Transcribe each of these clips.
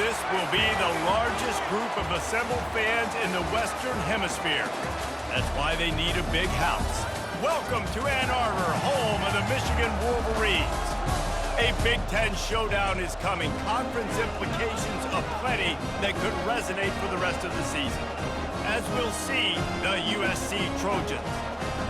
This will be the largest group of assembled fans in the Western Hemisphere. That's why they need a big house. Welcome to Ann Arbor, home of the Michigan Wolverines. A Big Ten showdown is coming. Conference implications aplenty that could resonate for the rest of the season. As we'll see, the USC Trojans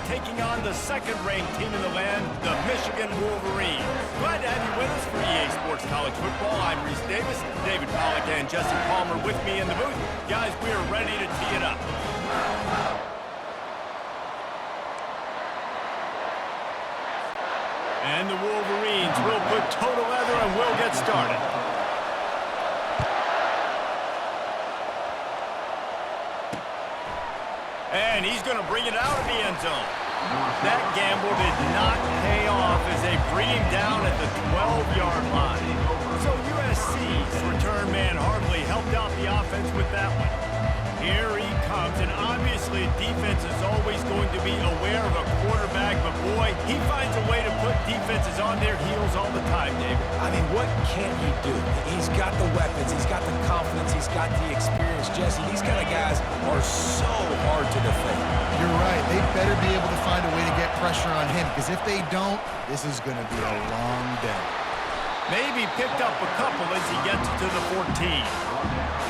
taking on the second-ranked team in the land, the Michigan Wolverines. Glad to have you with us for EA Sports College Football. I'm Reese Davis, David Pollack and Jesse Palmer with me in the booth. Guys, we are ready to tee it up. And the Wolverines will put toe together and we'll get started. And he's going to bring it out of the end zone. That gamble did not pay off as they bring him down at the 12-yard line. So USC's return man hardly helped out the offense with that one. Here he comes, and obviously defense is always going to be aware of a quarterback, but boy, he finds a way to put defenses on their heels all the time, David. I mean, what can't he do? He's got the weapons, he's got the confidence, he's got the experience. Jesse, these kind of guys are so hard to defend. You're right. They better be able to find a way to get pressure on him, because if they don't, this is going to be a long day. Maybe picked up a couple as he gets to the 14.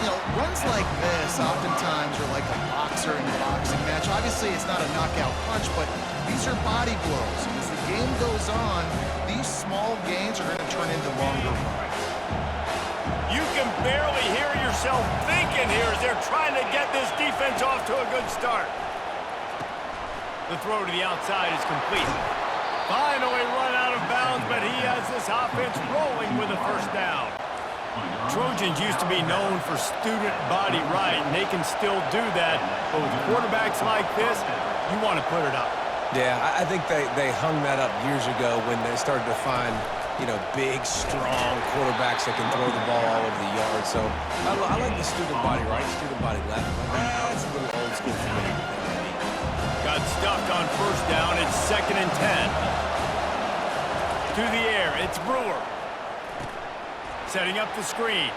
You know, runs like this oftentimes are like a boxer in a boxing match. Obviously, it's not a knockout punch, but these are body blows. As the game goes on, these small gains are going to turn into longer runs. You can barely hear yourself thinking here as they're trying to get this defense off to a good start. The throw to the outside is complete. Finally run out of bounds, but he has this offense rolling with a first down. Trojans used to be known for student body right, and they can still do that. But with quarterbacks like this, you want to put it up. Yeah, I think they hung that up years ago when they started to find, you know, big, strong quarterbacks that can throw the ball all over the yard. So I like the student body right, student body left. That's a little old school for me. Got stuffed on first down. It's 2nd and 10. To the air, it's Brewer. Setting up the screen.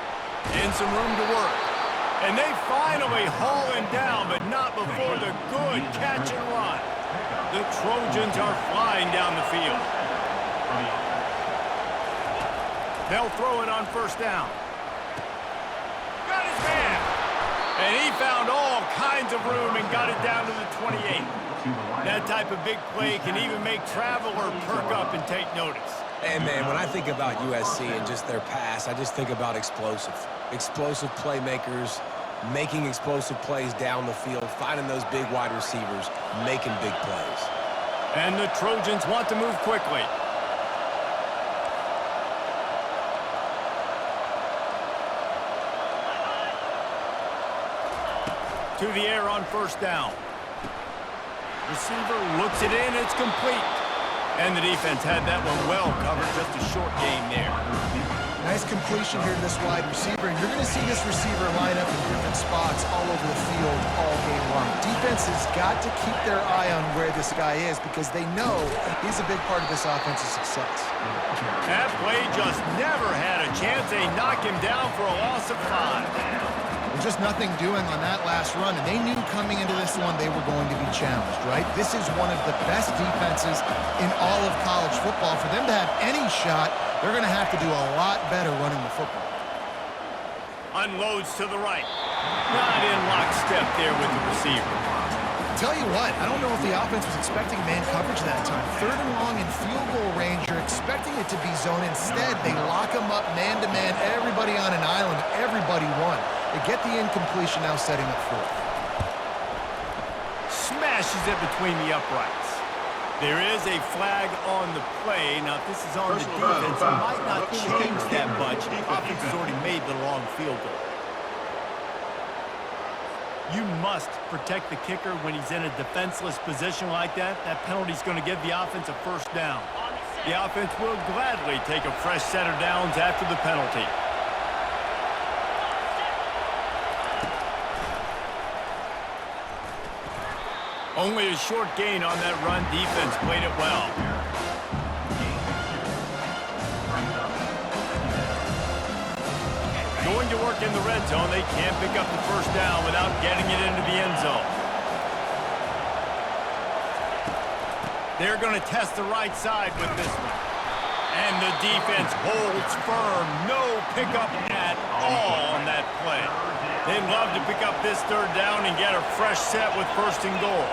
In some room to work. And they finally haul him down, but not before the good catch and run. The Trojans are flying down the field. They'll throw it on first down. Got his man. And he found all kinds of room and got it down to the 28. That type of big play can even make traveler perk up and take notice. Hey, man, when I think about USC and just their pass, I just think about explosive. Explosive playmakers, making explosive plays down the field, finding those big wide receivers, making big plays. And the Trojans want to move quickly. To the air on first down. Receiver looks it in, it's complete. And the defense had that one well covered, just a short game there. Nice completion here to this wide receiver, and you're going to see this receiver line up in different spots all over the field all game long. Defense has got to keep their eye on where this guy is because they know he's a big part of this offense's success. That play just never had a chance. They knock him down for a loss of 5. Just nothing doing on that last run, and they knew coming into this one they were going to be challenged, right? This is one of the best defenses in all of college football. For them to have any shot, they're going to have to do a lot better running the football. Unloads to the right. Not in lockstep there with the receiver. Tell you what, I don't know if the offense was expecting man coverage that time. 3rd and long in field goal range, you're expecting it to be zone. Instead, they lock them up man-to-man, everybody on an island, everybody won. They get the incompletion, now setting up 4th. Smashes it between the uprights. There is a flag on the play. Now, if this is on the defense, it might not change that much. The offense has already made the long field goal. You must protect the kicker when he's in a defenseless position like that. That penalty is going to give the offense a first down. The offense will gladly take a fresh set of downs after the penalty. Only a short gain on that run. Defense played it well. Going to work in the red zone. They can't pick up the first down without getting it into the end zone. They're going to test the right side with this one. And the defense holds firm. No pickup at all on that play. They'd love to pick up this third down and get a fresh set with first and goal.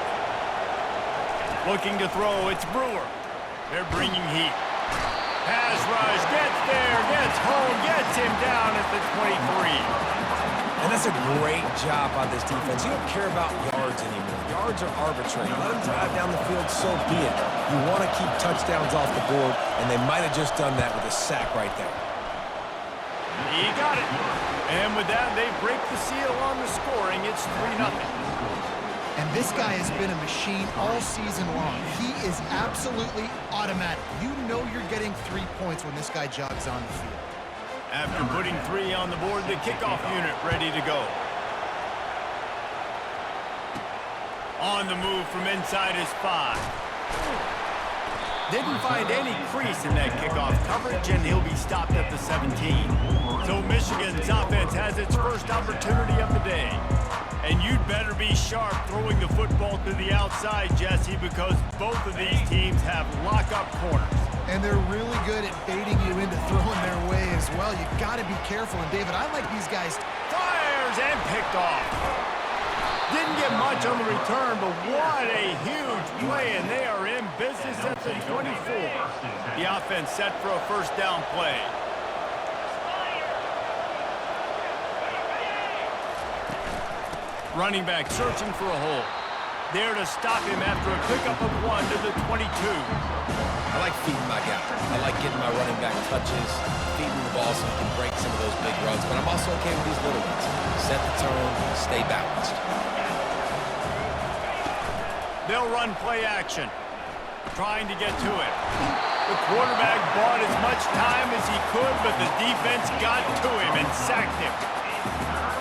Looking to throw, it's Brewer. They're bringing heat. Pass rush, gets there, gets home, gets him down at the 23. And that's a great job by this defense. You don't care about yards anymore. Yards are arbitrary. Let them drive down the field, so be it. You want to keep touchdowns off the board, and they might have just done that with a sack right there. He got it. And with that, they break the seal on the scoring. It's 3-0. And this guy has been a machine all season long. He is absolutely automatic. You know you're getting 3 points when this guy jogs on the field. After putting 3 on the board, the kickoff unit ready to go. On the move from inside his 5. Didn't find any crease in that kickoff coverage, and he'll be stopped at the 17. So Michigan's offense has its first opportunity of the day. And you'd better be sharp throwing the football to the outside, Jesse, because both of these teams have lock-up corners. And they're really good at baiting you into throwing their way as well. You got to be careful. And, David, I like these guys. Fires and picked off. Didn't get much on the return, but what a huge play, and they are in business at the 24. The offense set for a first down play. Running back searching for a hole. There to stop him after a pickup of 1 to the 22. I like feeding my guy. I like getting my running back touches, feeding the ball so he can break some of those big runs, but I'm also okay with these little ones. Set the tone, stay balanced. They'll run play action, trying to get to it. The quarterback bought as much time as he could, but the defense got to him and sacked him.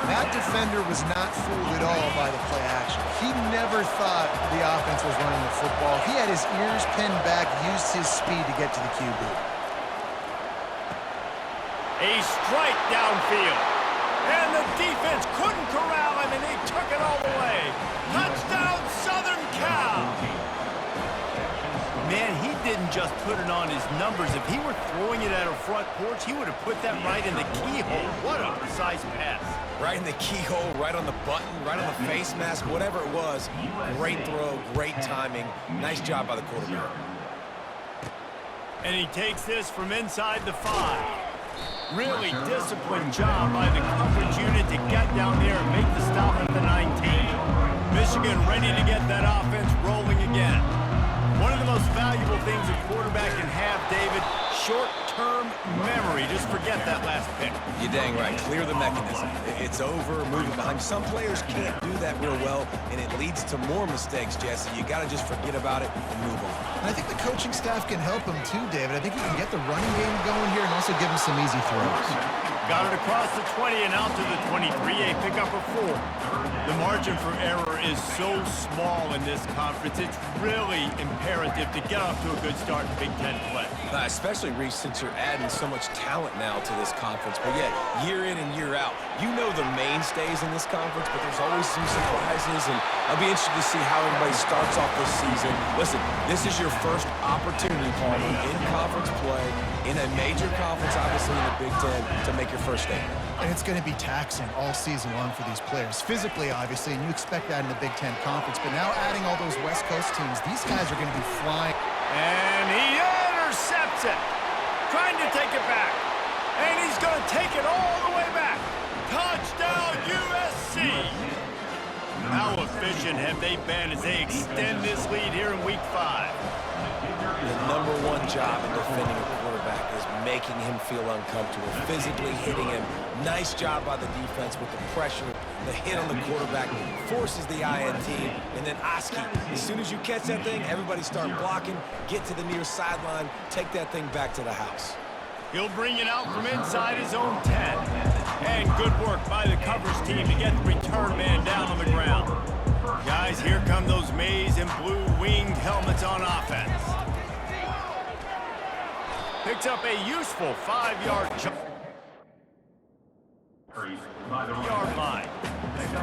That defender was not fooled at all by the play action. He never thought the offense was running the football. He had his ears pinned back, used his speed to get to the QB. A strike downfield. And the defense couldn't corral him, and they took it all the way. Touchdown, Southern Cal! Man, he didn't just put it on his numbers. If he were throwing it at a front porch, he would have put that right in the keyhole. What a precise pass. Right in the keyhole, right on the button, right on the face mask, whatever it was. Great throw, great timing. Nice job by the quarterback. And he takes this from inside the 5. Really disciplined job by the coverage unit to get down there and make the stop at the 19. Michigan ready to get that offense rolling again. One of the most valuable things a quarterback can have, David, short-term memory. Just forget that last pick. You're dang right. Clear the mechanism. It's over, move it behind. Some players can't do that real well, and it leads to more mistakes, Jesse. You got to just forget about it and move on. And I think the coaching staff can help him too, David. I think he can get the running game going here and also give him some easy throws. Got it across the 20 and out to the 23, a pickup of 4. The margin for error is so small in this conference. It's really imperative to get off to a good start in Big Ten play. Especially, Reese, since you're adding so much talent now to this conference. But yet, year in and year out, you know the mainstays in this conference, but there's always some surprises, and I'll be interested to see how everybody starts off this season. Listen, this is your first opportunity, Palmer, in conference play, in a major conference, obviously in the Big Ten, to make your first statement. And it's going to be taxing all season long for these players. Physically, obviously, and you expect that in the Big Ten Conference. But now adding all those West Coast teams, these guys are going to be flying. And he intercepts it. Trying to take it back. And he's going to take it all the way back. Touchdown, USC. How efficient have they been as they extend this lead here in Week 5? The #1 job in defending a quarterback is making him feel uncomfortable, physically hitting him. Nice job by the defense with the pressure, the hit on the quarterback, forces the INT, and then Oski. As soon as you catch that thing, everybody start blocking, get to the near sideline, take that thing back to the house. He'll bring it out from inside his own 10. And good work by the coverage team to get the return man down on the ground. Guys, here come those maize and blue winged helmets on offense. Picks up a useful 5-yard jump. Yard line.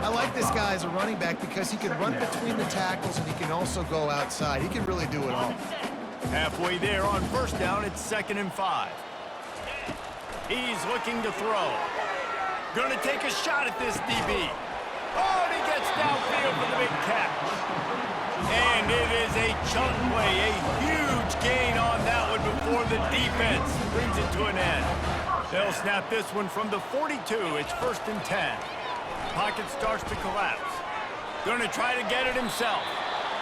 I like this guy as a running back because he can run between the tackles and he can also go outside. He can really do it all. Halfway there on first down, it's 2nd and 5. He's looking to throw. Gonna take a shot at this DB. Oh, and he gets downfield for the big catch. And it is a chunk play, a huge gain on that one before the defense brings it to an end. They'll snap this one from the 42. It's 1st and 10. Pocket starts to collapse. Gonna try to get it himself.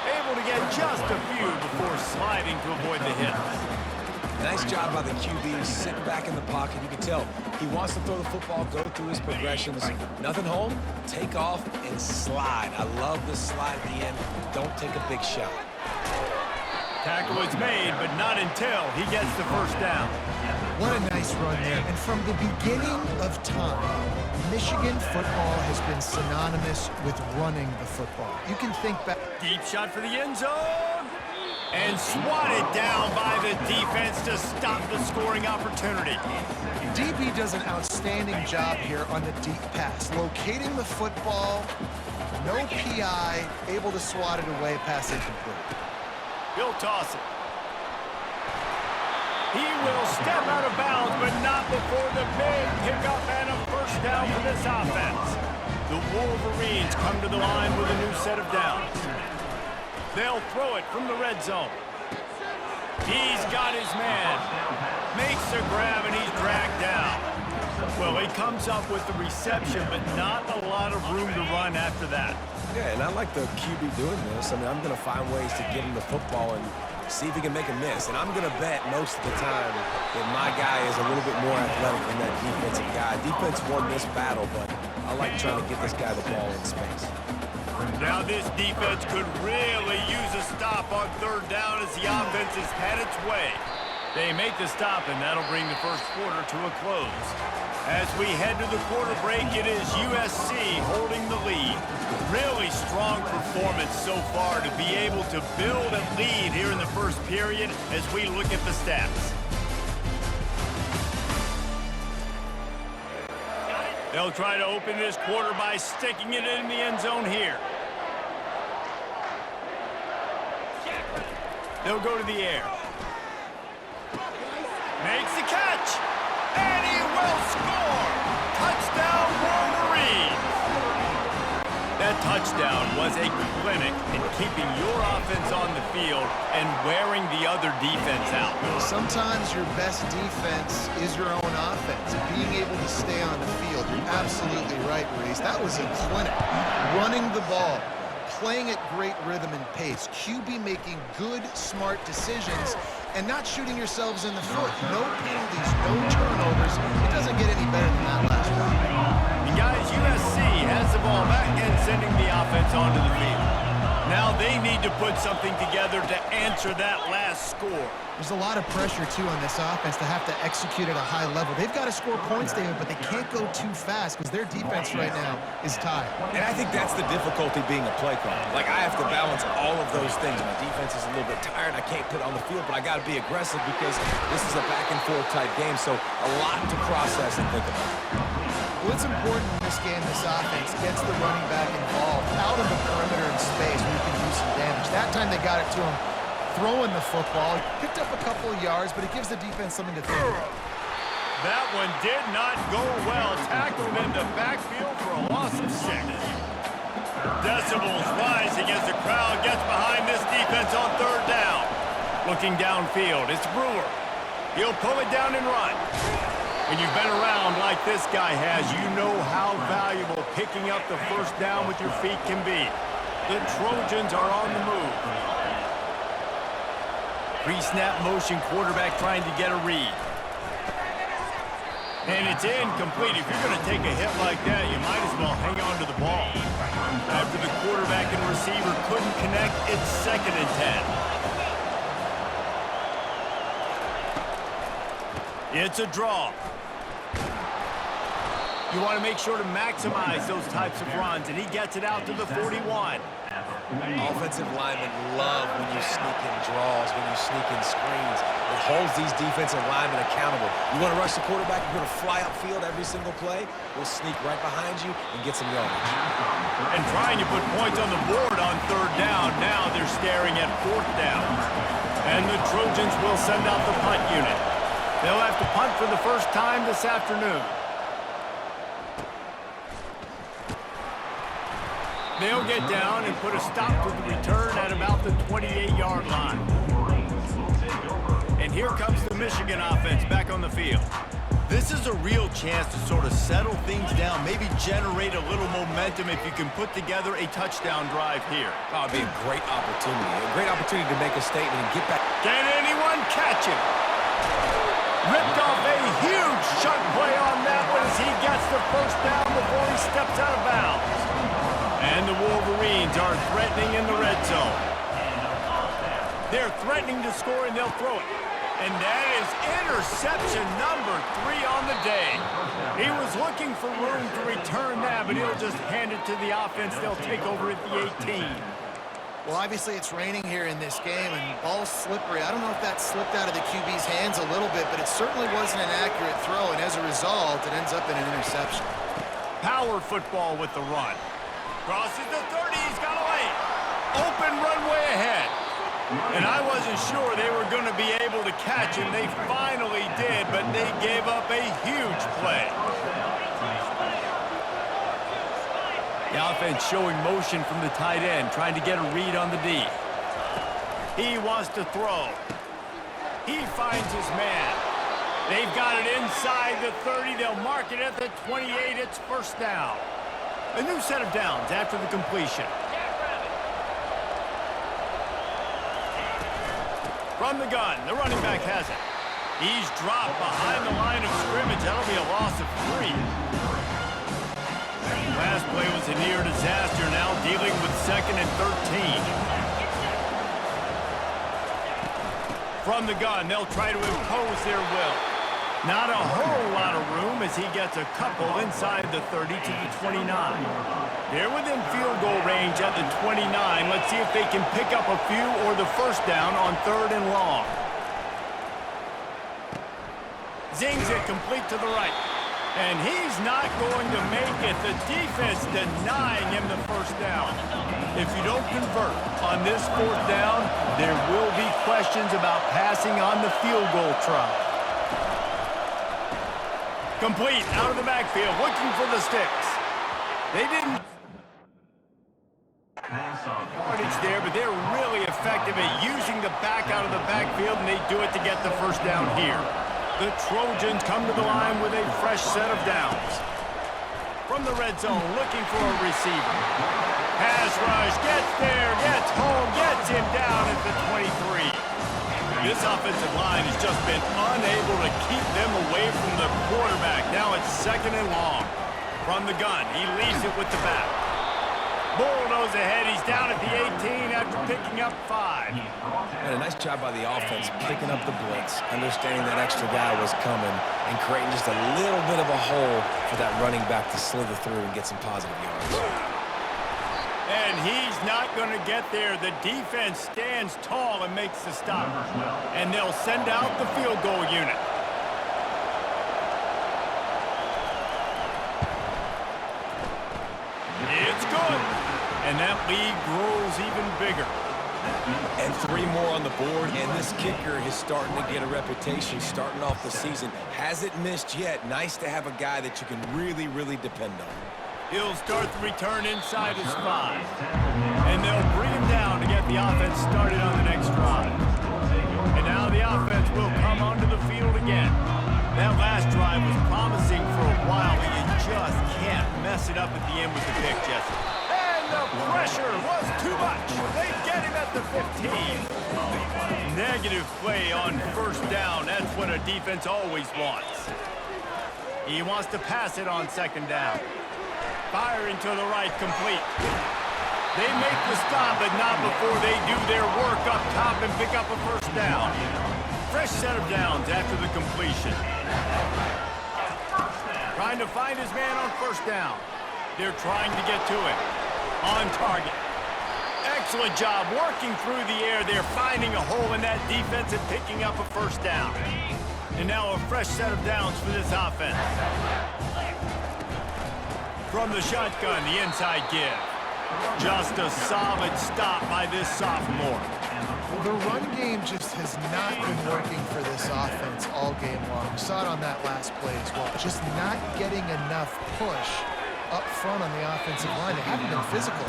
Able to get just a few before sliding to avoid the hits. Nice job by the QB, sitting back in the pocket. You can tell he wants to throw the football, go through his progressions. Nothing home, take off, and slide. I love the slide at the end. Don't take a big shot. Tackle is made, but not until he gets the first down. What a nice run there. And from the beginning of time, Michigan football has been synonymous with running the football. You can think back. Deep shot for the end zone. And swatted down by the defense to stop the scoring opportunity. DB does an outstanding job here on the deep pass. Locating the football, no PI, able to swat it away, pass incomplete. He'll toss it. He will step out of bounds, but not before the big pickup and a first down for this offense. The Wolverines come to the line with a new set of downs. They'll throw it from the red zone. He's got his man. Makes the grab, and he's dragged down. Well, he comes up with the reception, but not a lot of room to run after that. Yeah, and I like the QB doing this. I mean, I'm going to find ways to get him the football and see if he can make a miss. And I'm going to bet most of the time that my guy is a little bit more athletic than that defensive guy. Defense won this battle, but I like trying to get this guy the ball in space. Now this defense could really use a stop on 3rd down as the offense has had its way. They make the stop, and that'll bring the first quarter to a close. As we head to the quarter break, it is USC holding the lead. Really strong performance so far to be able to build a lead here in the first period as we look at the stats. They'll try to open this quarter by sticking it in the end zone here. They'll go to the air. Makes the catch. And he will score. Touchdown, Wolverines. That touchdown was a clinic in keeping your offense on the field and wearing the other defense out. Sometimes your best defense is your own offense. Being able to stay on the field. You're absolutely right, Reese. That was a clinic. Running the ball, playing at great rhythm and pace. QB making good, smart decisions and not shooting yourselves in the foot. No penalties, no turnovers. It doesn't get any better than that last one. And guys, USC has the ball back and sending the offense onto the field. Now they need to put something together to answer that last score. There's a lot of pressure, too, on this offense to have to execute at a high level. They've got to score points, David, but they can't go too fast because their defense right now is tired. And I think that's the difficulty being a play caller. Like, I have to balance all of those things. My defense is a little bit tired. I can't put it on the field, but I got to be aggressive because this is a back-and-forth type game, so a lot to process and think about. Well, it's important in this game, this offense gets the running back involved out of the perimeter in space where you can do some damage. That time they got it to him throwing the football. Picked up a couple of yards, but it gives the defense something to think about. That one did not go well. Tackled in the backfield for a loss of 6. Decibels rising as the crowd gets behind this defense on 3rd down. Looking downfield, it's Brewer. He'll pull it down and run. When you've been around like this guy has, you know how valuable picking up the first down with your feet can be. The Trojans are on the move. Pre-snap motion, quarterback trying to get a read. And it's incomplete. If you're going to take a hit like that, you might as well hang on to the ball. After the quarterback and receiver couldn't connect, it's 2nd and 10. It's a draw. You want to make sure to maximize those types of runs, and he gets it out to the 41. Offensive linemen love when you sneak in draws, when you sneak in screens. It holds these defensive linemen accountable. You want to rush the quarterback, you're going to fly upfield every single play. We'll sneak right behind you and get some yardage. And trying to put points on the board on third down. Now they're staring at fourth down. And the Trojans will send out the punt unit. They'll have to punt for the first time this afternoon. They'll get down and put a stop to the return at about the 28-yard line. And here comes the Michigan offense back on the field. This is a real chance to sort of settle things down, maybe generate a little momentum if you can put together a touchdown drive here. Oh, it'd be a great opportunity to make a statement and get back. Can anyone catch him? Ripped off a huge chunk play on that one as he gets the first down before he steps out of bounds. And the Wolverines are threatening in the red zone. They're threatening to score, and they'll throw it. And that is interception number 3 on the day. He was looking for room to return that, but he'll just hand it to the offense. They'll take over at the 18. Well, obviously it's raining here in this game, and ball's slippery. I don't know if that slipped out of the QB's hands a little bit, but it certainly wasn't an accurate throw, and as a result, it ends up in an interception. Power football with the run. Crosses the 30, he's got a lane. Open runway ahead. And I wasn't sure they were going to be able to catch him. They finally did, but they gave up a huge play. The offense showing motion from the tight end, trying to get a read on the D. He wants to throw. He finds his man. They've got it inside the 30. They'll mark it at the 28. It's first down. A new set of downs after the completion. From the gun, the running back has it. He's dropped behind the line of scrimmage. That'll be a loss of 3. Last play was a near disaster, now dealing with 2nd and 13. From the gun, they'll try to impose their will. Not a whole lot of room as he gets a couple inside the 30 to the 29. They're within field goal range at the 29. Let's see if they can pick up a few or the first down on 3rd and long. Zings it complete to the right. And he's not going to make it. The defense denying him the first down. If you don't convert on this 4th down, there will be questions about passing on the field goal try. Complete out of the backfield, looking for the sticks. They didn't yardage there, but they're really effective at using the back out of the backfield, and they do it to get the first down here. The Trojans come to the line with a fresh set of downs. From the red zone, looking for a receiver. Pass rush, gets there, gets home, gets him down at the 23. This offensive line has just been unable to keep them away from the quarterback. Now it's 2nd and long. From the gun, he leaves it with the back. Bulldoze ahead, he's down at the 18 after picking up 5. And a nice job by the offense picking up the blitz, understanding that extra guy was coming, and creating just a little bit of a hole for that running back to slither through and get some positive yards. And he's not going to get there. The defense stands tall and makes the stop. And they'll send out the field goal unit. It's good. And that lead grows even bigger. And 3 more on the board, and this kicker is starting to get a reputation starting off the season. Hasn't missed yet. Nice to have a guy that you can really, really depend on. He'll start the return inside his 5. And they'll bring him down to get the offense started on the next drive. And now the offense will come onto the field again. That last drive was promising for a while, but you just can't mess it up at the end with the pick, Jesse. And the pressure was too much. They get him at the 15. Negative play on first down. That's what a defense always wants. He wants to pass it on 2nd down. Firing to the right, complete. They make the stop, but not before they do their work up top and pick up a first down. Fresh set of downs after the completion. Trying to find his man on first down. They're trying to get to him. On target. Excellent job working through the air there, finding a hole in that defense and picking up a first down. And now a fresh set of downs for this offense. From the shotgun, the inside give. Just a solid stop by this sophomore. The run game just has not been working for this offense all game long. We saw it on that last play as well. Just not getting enough push up front on the offensive line. They haven't been physical.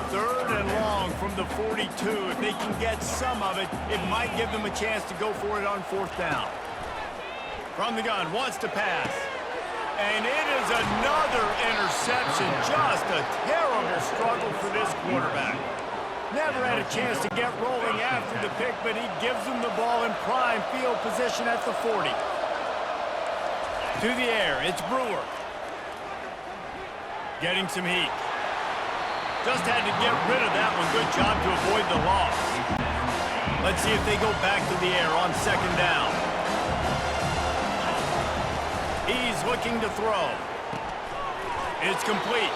Third and long from the 42. If they can get some of it, it might give them a chance to go for it on fourth down. From the gun, wants to pass. And it is another interception. Just a terrible struggle for this quarterback. Never had a chance to get rolling after the pick, but he gives them the ball in prime field position at the 40. To the air, it's Brewer. Getting some heat. Just had to get rid of that one. Good job to avoid the loss. Let's see if they go back to the air on second down. He's looking to throw. It's complete.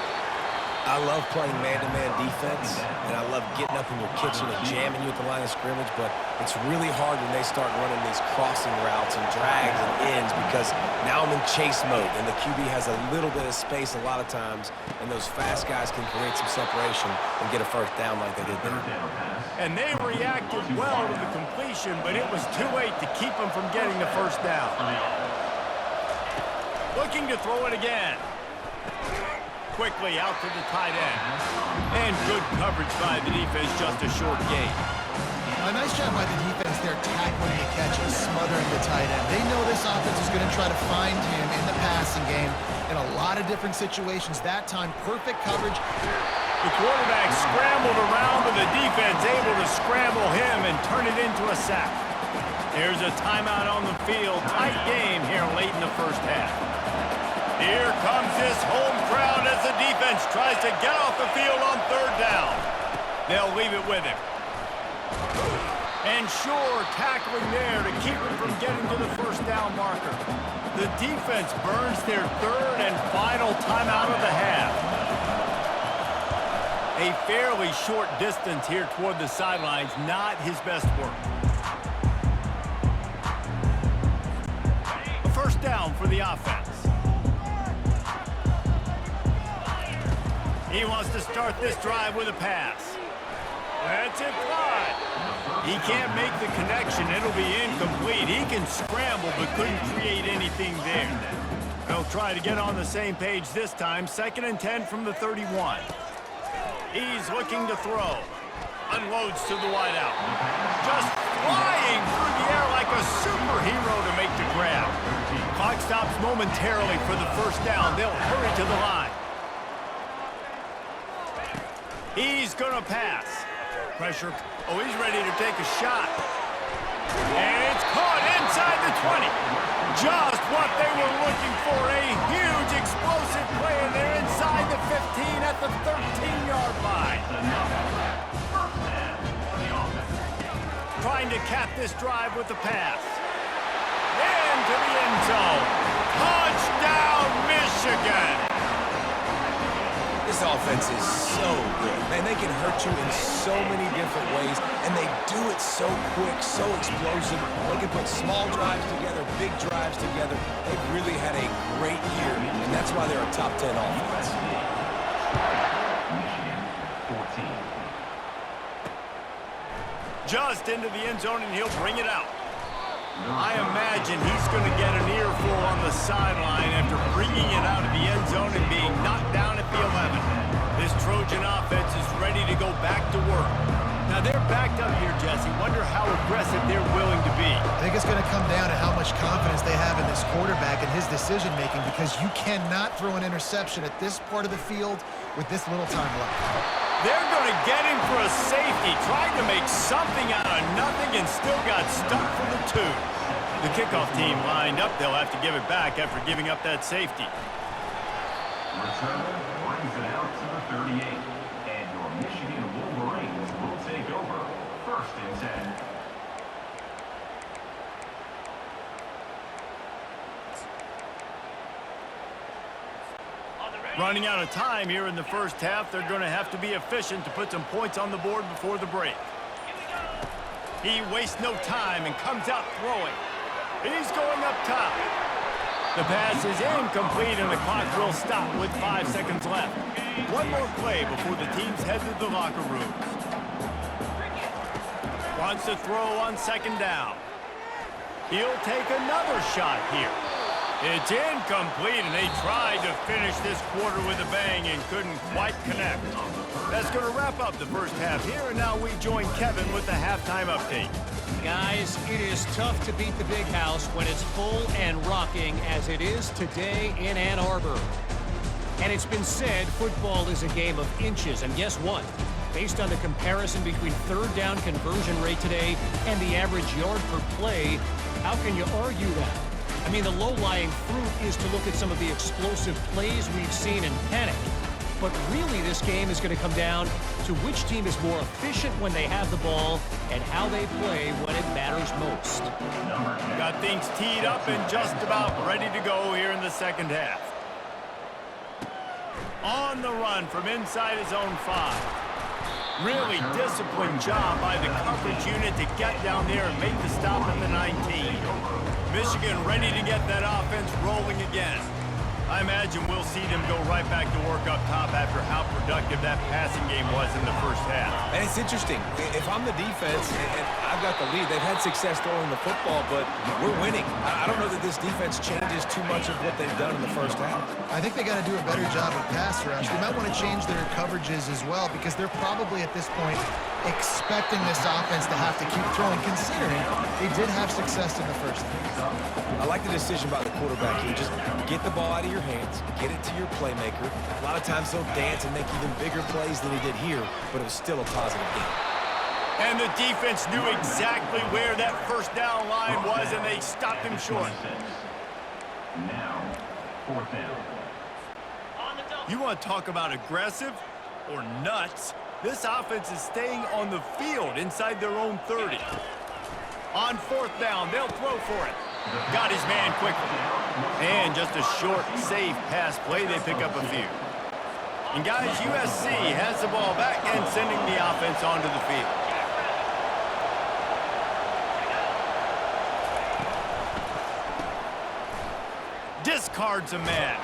I love playing man-to-man defense, and I love getting up in your kitchen and jamming you at the line of scrimmage, but it's really hard when they start running these crossing routes and drags and ends because now I'm in chase mode, and the QB has a little bit of space a lot of times, and those fast guys can create some separation and get a first down like they did there. And they reacted well to the completion, but it was too late to keep them from getting the first down. Looking to throw it again. Quickly out to the tight end. And good coverage by the defense, just a short gain. A nice job by the defense there, tackling the catch and smothering the tight end. They know this offense is going to try to find him in the passing game in a lot of different situations. That time, perfect coverage. The quarterback scrambled around, but the defense able to scramble him and turn it into a sack. There's a timeout on the field. Tight game here late in the first half. Here comes this home crowd as the defense tries to get off the field on third down. They'll leave it with him. And sure, tackling there to keep him from getting to the first down marker. The defense burns their third and final timeout of the half. A fairly short distance here toward the sidelines, not his best work. A first down for the offense. He wants to start this drive with a pass. That's it, Clyde. He can't make the connection. It'll be incomplete. He can scramble, but couldn't create anything there. They'll try to get on the same page this time. 2nd and 10 from the 31. He's looking to throw. Unloads to the wideout. Just flying through the air like a superhero to make the grab. Clock stops momentarily for the first down. They'll hurry to the line. He's going to pass. Pressure. Oh, he's ready to take a shot. And it's caught inside the 20. Just what they were looking for. A huge explosive play, and they're inside the 15 at the 13-yard line. Trying to cap this drive with the pass. Into the end zone. Touchdown, Michigan. This offense is so good. Man, they can hurt you in so many different ways, and they do it so quick, so explosive. They can put small drives together, big drives together. They've really had a great year, and that's why they're a top 10 offense. Just into the end zone, and he'll bring it out. I imagine he's going to get an earful on the sideline after bringing it out of the end zone and being knocked down at the 11. This Trojan offense is ready to go back to work. Now, they're backed up here, Jesse. Wonder how aggressive they're willing to be. I think it's going to come down to how much confidence they have in this quarterback and his decision-making, because you cannot throw an interception at this part of the field with this little time left. They're going to get him for a safety, trying to make something out of nothing, and still got stuck for the 2. The kickoff team lined up. They'll have to give it back after giving up that safety. Returner brings it out to the 38, and your Michigan Wolverines will take over. 1st and 10. On the ready. Running out of time here in the first half, they're going to have to be efficient to put some points on the board before the break. He wastes no time and comes out throwing. He's going up top. The pass is incomplete and the clock will stop with 5 seconds left. One more play before the teams head to the locker rooms. Wants to throw on second down. He'll take another shot here. It's incomplete, and they tried to finish this quarter with a bang and couldn't quite connect. That's going to wrap up the first half here, and now we join Kevin with the halftime update. Guys, it is tough to beat the big house when it's full and rocking as it is today in Ann Arbor. And it's been said football is a game of inches, and guess what? Based on the comparison between third down conversion rate today and the average yard per play, how can you argue that? I mean, the low-lying fruit is to look at some of the explosive plays we've seen in panic. But really, this game is going to come down to which team is more efficient when they have the ball and how they play when it matters most. Got things teed up and just about ready to go here in the second half. On the run from inside his own 5. Really disciplined job by the coverage unit to get down there and make the stop at the 19. Michigan ready to get that offense rolling again. I imagine we'll see them go right back to work up top after how productive that passing game was in the first half. And it's interesting. If I'm the defense and I've got the lead, they've had success throwing the football, but we're winning. I don't know that this defense changes too much of what they've done in the first half. I think they got to do a better job of pass rush. They might want to change their coverages as well because they're probably at this point expecting this offense to have to keep throwing, considering they did have success in the first half. I like the decision by the quarterback here. Just get the ball out of your hands, get it to your playmaker. A lot of times he'll dance and make even bigger plays than he did here, but it was still a positive game. And the defense knew exactly where that first down line was, and they stopped him short. Now, fourth down. You want to talk about aggressive or nuts? This offense is staying on the field inside their own 30. On fourth down, they'll throw for it. Got his man quickly. And just a short, safe pass play, they pick up a few. And guys, USC has the ball back and sending the offense onto the field. Discards a man.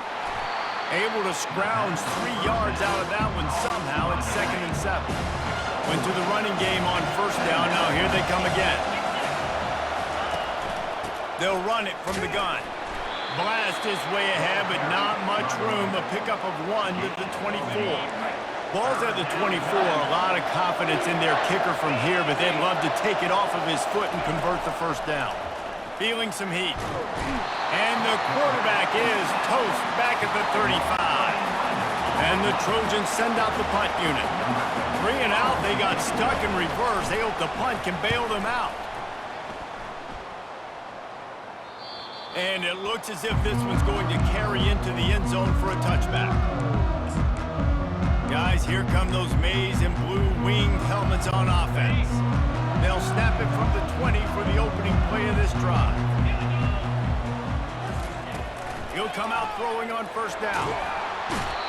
Able to scrounge 3 yards out of that one somehow. It's 2nd and 7. Went to the running game on first down. Now here they come again. They'll run it from the gun. Blast his way ahead, but not much room. A pickup of 1 to the 24. Ball's at the 24. A lot of confidence in their kicker from here, but they'd love to take it off of his foot and convert the first down. Feeling some heat. And the quarterback is toast back at the 35. And the Trojans send out the punt unit. 3 and out, they got stuck in reverse. They hope the punt can bail them out. And it looks as if this one's going to carry into the end zone for a touchback. Guys, here come those maize and blue winged helmets on offense. They'll snap it from the 20 for the opening play of this drive. He'll come out throwing on first down.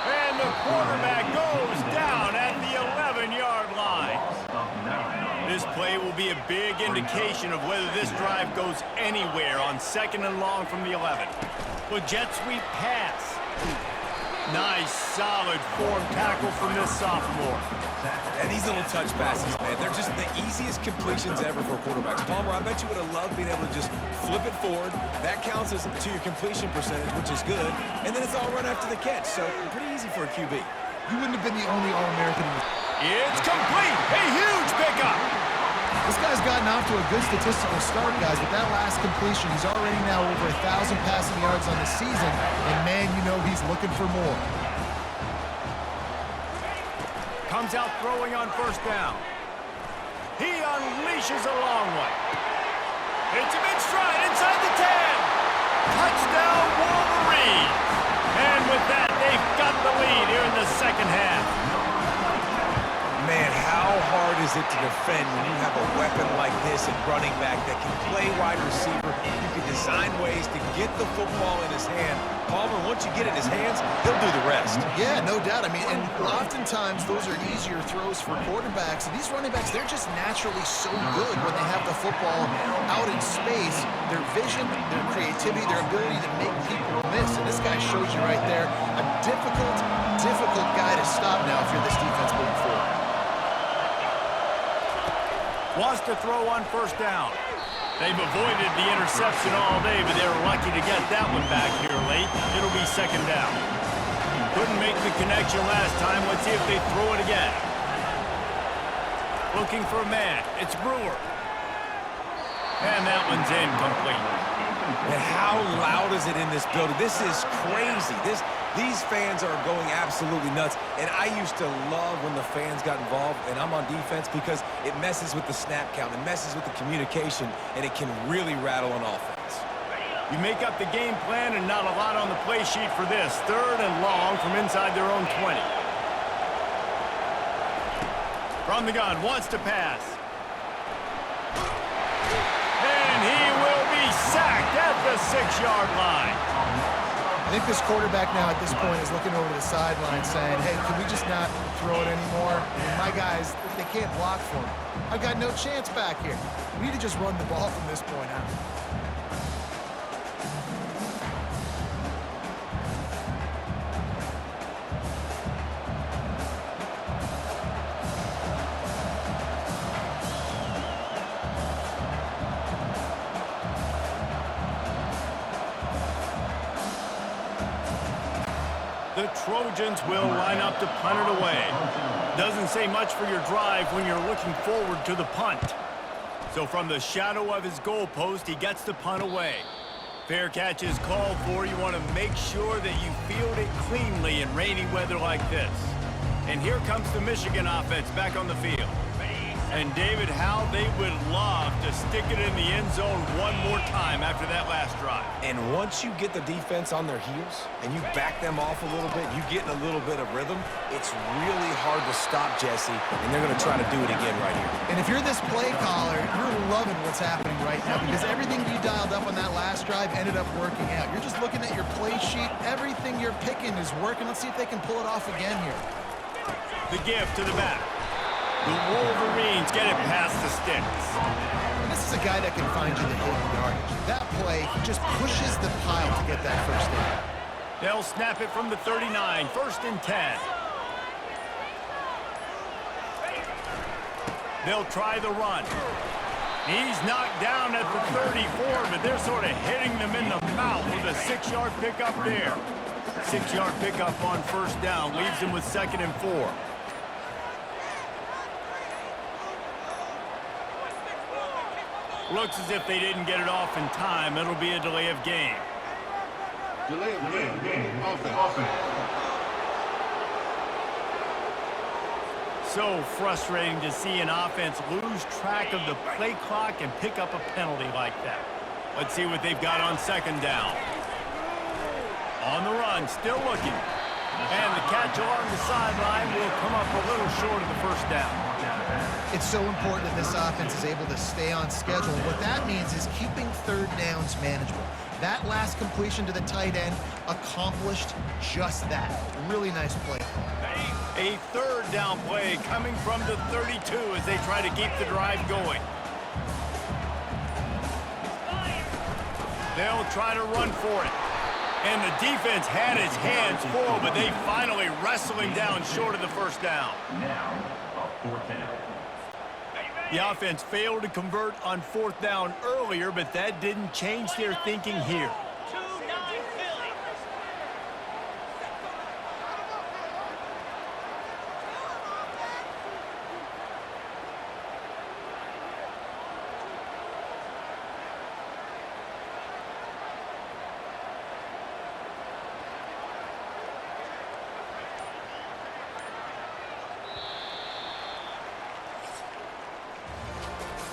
And the quarterback goes down at the 11-yard line. This play will be a big indication of whether this drive goes anywhere on 2nd and long from the 11. Well, jet sweep pass. Nice, solid form tackle from this sophomore. And these little touch passes, man, they're just the easiest completions ever for quarterbacks. Palmer, I bet you would have loved being able to just flip it forward. That counts as to your completion percentage, which is good. And then it's all run after the catch, so pretty easy for a QB. You wouldn't have been the only All-American. It's complete. A huge pickup. This guy's gotten off to a good statistical start, guys. With that last completion, he's already now over 1,000 passing yards on the season. And, man, you know he's looking for more. Comes out throwing on first down. He unleashes a long one. Hits him in stride inside the 10. Touchdown, Wolverines. And with that, they've got the lead here in the second half. Man, how hard is is it to defend when you have a weapon like this at running back that can play wide receiver? You can design ways to get the football in his hand. Palmer, once you get it in his hands, he'll do the rest. Yeah, no doubt. I mean, and oftentimes those are easier throws for quarterbacks. And these running backs, they're just naturally so good when they have the football out in space. Their vision, their creativity, their ability to make people miss. And this guy shows you right there a difficult guy to stop now if you're this defense moving forward. Wants to throw on first down. They've avoided the interception all day, but they were lucky to get that one back here late. It'll be second down. Couldn't make the connection last time. Let's see if they throw it again. Looking for a man. It's Brewer. And that one's incomplete. And how loud is it in this building? This is crazy. These fans are going absolutely nuts. And I used to love when the fans got involved, and I'm on defense, because it messes with the snap count. It messes with the communication, and it can really rattle an offense. You make up the game plan and not a lot on the play sheet for this. Third and long from inside their own 20. From the gun, wants to pass. And he will be sacked at the 6-yard line. I think this quarterback now at this point is looking over the sideline saying, hey, can we just not throw it anymore? I mean, my guys, they can't block for me. I've got no chance back here. We need to just run the ball from this point out. The Trojans will line up to punt it away. Doesn't say much for your drive when you're looking forward to the punt. So from the shadow of his goalpost, he gets the punt away. Fair catch is called for. You want to make sure that you field it cleanly in rainy weather like this. And here comes the Michigan offense back on the field. And David, how they would love to stick it in the end zone one more time after that last drive. And once you get the defense on their heels and you back them off a little bit, you get in a little bit of rhythm, it's really hard to stop, Jesse, and they're going to try to do it again right here. And if you're this play caller, you're loving what's happening right now, because everything you dialed up on that last drive ended up working out. You're just looking at your play sheet. Everything you're picking is working. Let's see if they can pull it off again here. The give to the back. The Wolverines get it past the sticks. And this is a guy that can find you the hidden yardage. That play, he just pushes the pile to get that first down. They'll snap it from the 39, first and 10. They'll try the run. He's knocked down at the 34, but they're sort of hitting them in the mouth with a 6-yard pickup there. 6-yard pickup on first down leaves them with 2nd and 4. Looks as if they didn't get it off in time. It'll be a delay of game. Delay of game. Offense. So frustrating to see an offense lose track of the play clock and pick up a penalty like that. Let's see what they've got on second down. On the run, still looking. And the catch along the sideline will come up a little short of the first down. It's so important that this offense is able to stay on schedule. What that means is keeping third downs manageable. That last completion to the tight end accomplished just that. Really nice play. A third down play coming from the 32 as they try to keep the drive going. They'll try to run for it. And the defense had its hands full, but they finally wrestle him down short of the first down. Now, a 4th down. The offense failed to convert on 4th down earlier, but that didn't change their thinking here.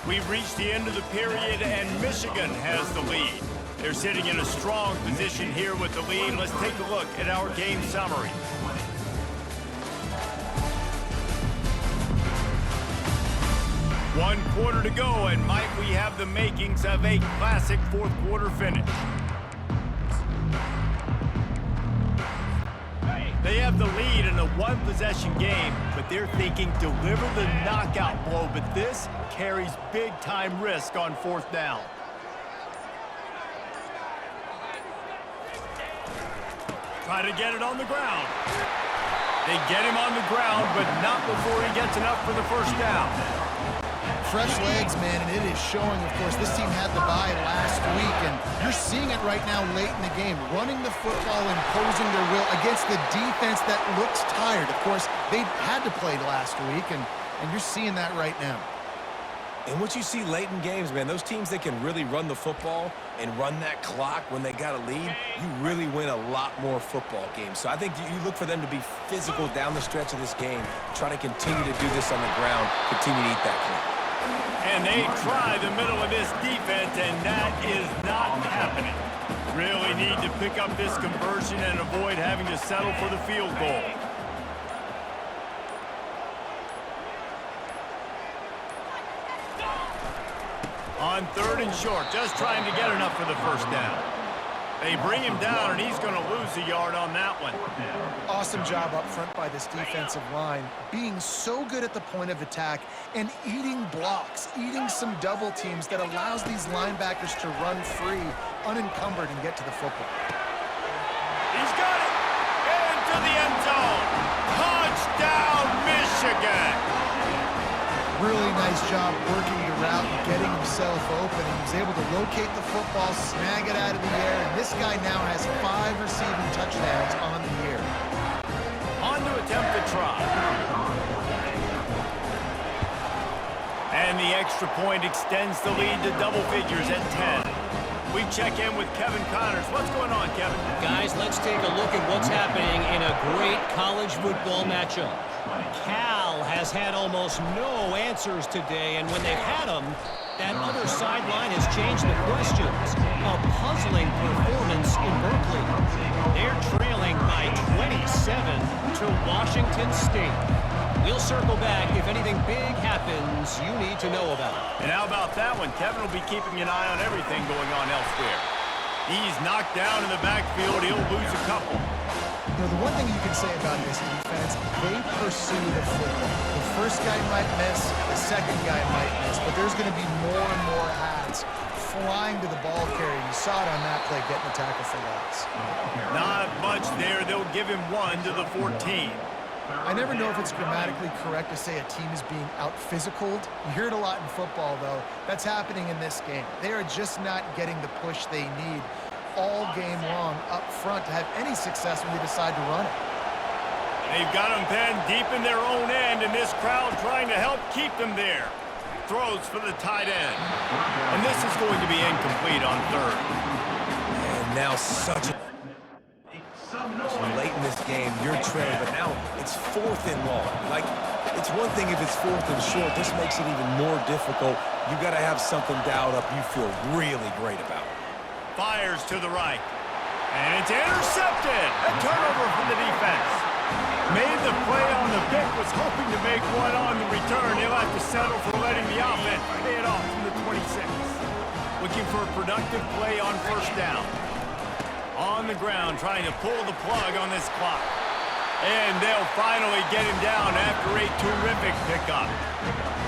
We've reached the end of the period, and Michigan has the lead. They're sitting in a strong position here with the lead. Let's take a look at our game summary. 1 quarter to go, and might we have the makings of a classic fourth quarter finish. They have the lead in a one-possession game, but they're thinking deliver the knockout blow, but this carries big-time risk on 4th down. Try to get it on the ground. They get him on the ground, but not before he gets enough for the first down. Fresh legs, man, and it is showing, of course. This team had the bye last week, and you're seeing it right now late in the game. Running the football, imposing their will against the defense that looks tired. Of course, they had to play last week, and you're seeing that right now. And what you see late in games, man, those teams that can really run the football and run that clock when they got a lead, you really win a lot more football games. So I think you look for them to be physical down the stretch of this game, try to continue to do this on the ground, continue to eat that clock. And they try the middle of this defense, and that is not happening. Really need to pick up this conversion and avoid having to settle for the field goal. On 3rd and short, just trying to get enough for the first down. They bring him down, and he's going to lose a yard on that one. Awesome job up front by this defensive line, being so good at the point of attack and eating blocks, eating some double teams that allows these linebackers to run free, unencumbered, and get to the football. He's got it! Into the end zone! Touchdown, Michigan! Really nice job working the route and getting himself open. He was able to locate the football, snag it out of the air, and this guy now has 5 receiving touchdowns on the year. On to attempt the try. And the extra point extends the lead to double figures at 10. We check in with Kevin Connors. What's going on, Kevin? Guys, let's take a look at what's happening in a great college football matchup. Cal has had almost no answers today, and when they've had them, that other sideline has changed the questions. A puzzling performance in Berkeley. They're trailing by 27 to Washington State. We'll circle back if anything big happens you need to know about. And how about that one? Kevin will be keeping an eye on everything going on elsewhere. He's knocked down in the backfield. He'll lose a couple. You know, the one thing you can say about this defense, they pursue the football. The first guy might miss, the second guy might miss, but there's going to be more and more hats flying to the ball carrier. You saw it on that play, getting the tackle for loss. Not much there. They'll give him 1 to the 14. I never know if it's grammatically correct to say a team is being out-physicaled. You hear it a lot in football, though. That's happening in this game. They are just not getting the push they need all game long up front to have any success when they decide to run it. They've got them penned deep in their own end, and this crowd trying to help keep them there. Throws for the tight end. And this is going to be incomplete on 3rd. And now such a... Late in this game, you're trailing, but now it's 4th and long. Like, it's one thing if it's 4th and short. This makes it even more difficult. You got to have something dialed up you feel really great about. Fires to the right. And it's intercepted. A turnover from the defense. Made the play on the pick, was hoping to make one on the return. He'll have to settle for letting the offense pay it off from the 26. Looking for a productive play on 1st down. On the ground, trying to pull the plug on this clock. And they'll finally get him down after a terrific pickup.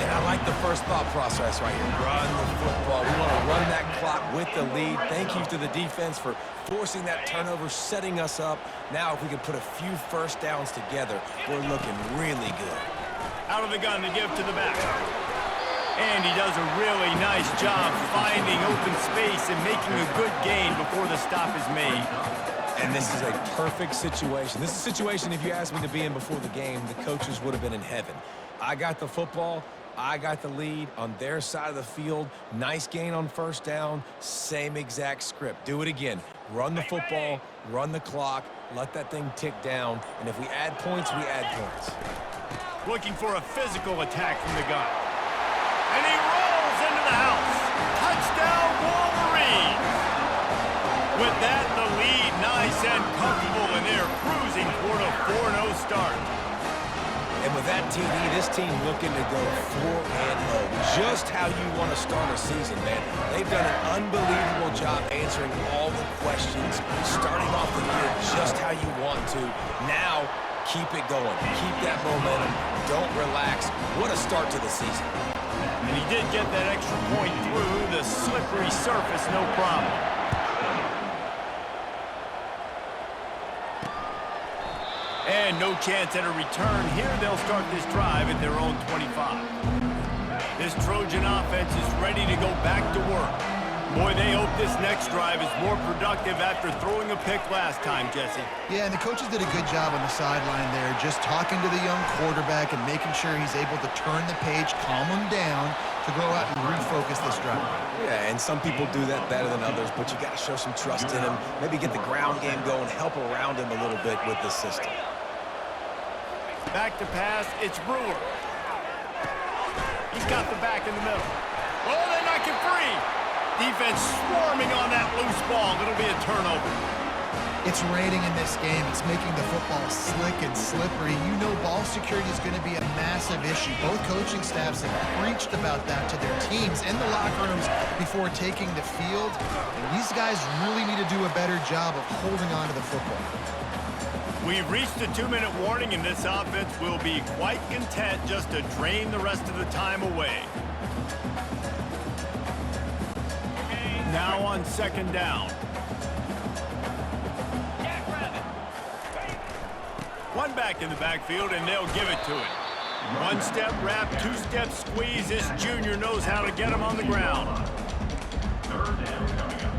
And I like the first thought process right here. Run the football. We want to run that clock with the lead. Thank you to the defense for forcing that turnover, setting us up. Now, if we can put a few first downs together, we're looking really good. Out of the gun to give to the back. And he does a really nice job finding open space and making a good gain before the stop is made. And this is a perfect situation. This is a situation, if you asked me to be in before the game, the coaches would have been in heaven. I got the football. I got the lead on their side of the field. Nice gain on 1st down. Same exact script. Do it again. Run the football, run the clock, let that thing tick down. And if we add points, we add points. Looking for a physical attack from the gun. And he rolls into the house. Touchdown, Wolverines. With that, the lead nice and comfortable, and they're cruising toward a 4-0 start. And with that TD, this team looking to go 4-0. just how you want to start a season, man. They've done an unbelievable job answering all the questions, starting off the year just how you want to. Now, keep it going. Keep that momentum. Don't relax. What a start to the season. And he did get that extra point through the slippery surface, no problem. And no chance at a return here. They'll start this drive at their own 25. This Trojan offense is ready to go back to work. Boy, they hope this next drive is more productive after throwing a pick last time, Jesse. Yeah, and the coaches did a good job on the sideline there, just talking to the young quarterback and making sure he's able to turn the page, calm him down to go out and refocus this drive. Yeah, and some people do that better than others, but you got to show some trust in him. Maybe get the ground game going, help around him a little bit with this system. Back to pass, it's Brewer. He's got the back in the middle. Oh, they knock it free. Defense swarming on that loose ball. It'll be a turnover. It's raining in this game. It's making the football slick and slippery. You know ball security is going to be a massive issue. Both coaching staffs have preached about that to their teams in the locker rooms before taking the field. And these guys really need to do a better job of holding on to the football. We've reached the 2-minute warning, and this offense will be quite content just to drain the rest of the time away. Now on second down. One back in the backfield, and they'll give it to it. One-step wrap, two-step squeeze. This junior knows how to get him on the ground. Third down coming up.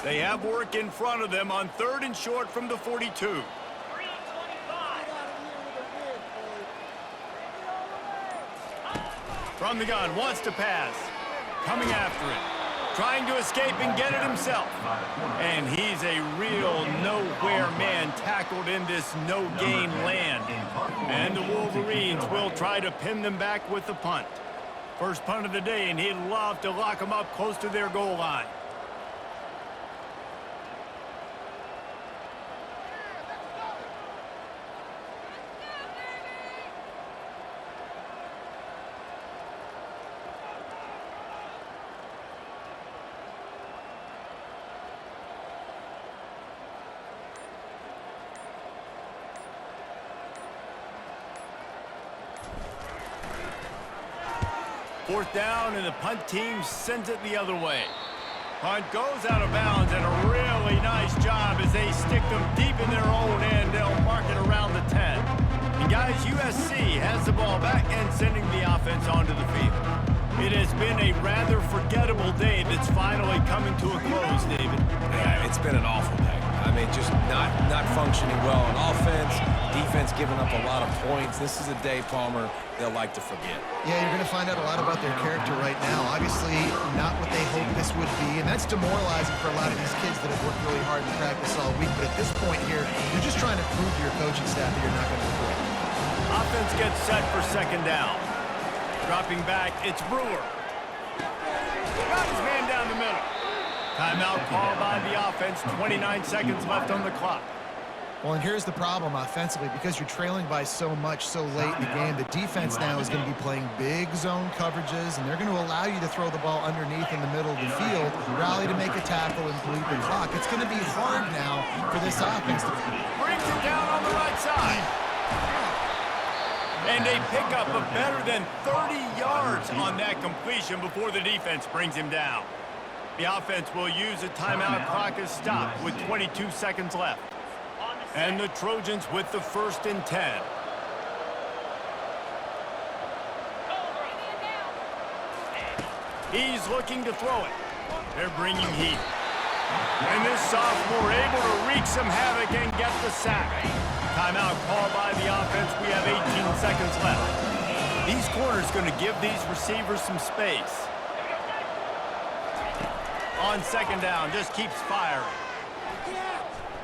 They have work in front of them on 3rd and short from the 42. From the gun, wants to pass. Coming after it. Trying to escape and get it himself. And he's a real nowhere man tackled in this no-gain land. And the Wolverines will try to pin them back with the punt. First punt of the day, and he'd love to lock them up close to their goal line. Fourth down, and the punt team sends it the other way. Punt goes out of bounds, and a really nice job as they stick them deep in their own end. They'll mark it around the 10. And guys, USC has the ball back and sending the offense onto the field. It has been a rather forgettable day that's finally coming to a close, David. Yeah, it's been an awful day. I mean, just not functioning well on offense, defense giving up a lot of points. This is a day, Palmer, they'll like to forget. Yeah, you're going to find out a lot about their character right now. Obviously, not what they hoped this would be, and that's demoralizing for a lot of these kids that have worked really hard in practice all week. But at this point here, you're just trying to prove to your coaching staff that you're not going to quit. Offense gets set for second down. Dropping back, it's Brewer. Got his man down the middle. Timeout called by the offense, 29 seconds left on the clock. Well, and here's the problem offensively. Because you're trailing by so much so late in the game, the defense now is going to be playing big zone coverages, and they're going to allow you to throw the ball underneath in the middle of the field, rally to make a tackle, and bleed the clock. It's going to be hard now for this offense to... Brings it down on the right side. And a pickup of better than 30 yards on that completion before the defense brings him down. The offense will use a timeout. Clock is stopped with 22 seconds left. And the Trojans with the 1st and 10. He's looking to throw it. They're bringing heat. And this sophomore able to wreak some havoc and get the sack. Timeout called by the offense. We have 18 seconds left. These corners going to give these receivers some space. On second down, just keeps firing.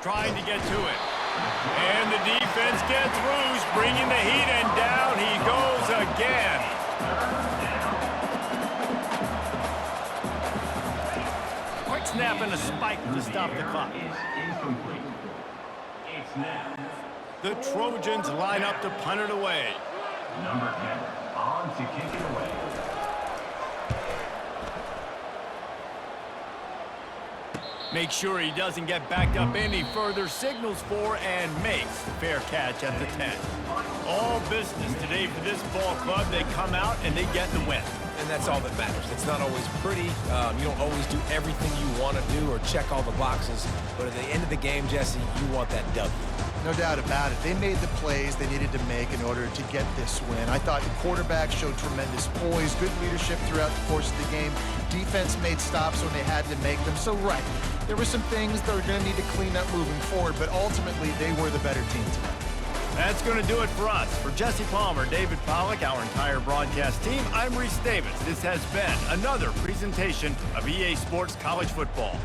Trying to get to it. And the defense gets loose, bringing the heat, and down he goes again. Quick snap and a spike to stop the clock. The Trojans line up to punt it away. Number 10 on to kick it away. Make sure he doesn't get backed up any further, signals for and makes the fair catch at the 10. All business today for this ball club. They come out and they get the win. And that's all that matters. It's not always pretty. You don't always do everything you want to do or check all the boxes. But at the end of the game, Jesse, you want that W. No doubt about it. They made the plays they needed to make in order to get this win. I thought the quarterback showed tremendous poise, good leadership throughout the course of the game. Defense made stops when they had to make them. So, right, there were some things that were going to need to clean up moving forward, but ultimately they were the better team tonight. That's going to do it for us. For Jesse Palmer, David Pollack, our entire broadcast team, I'm Reese Davis. This has been another presentation of EA Sports College Football.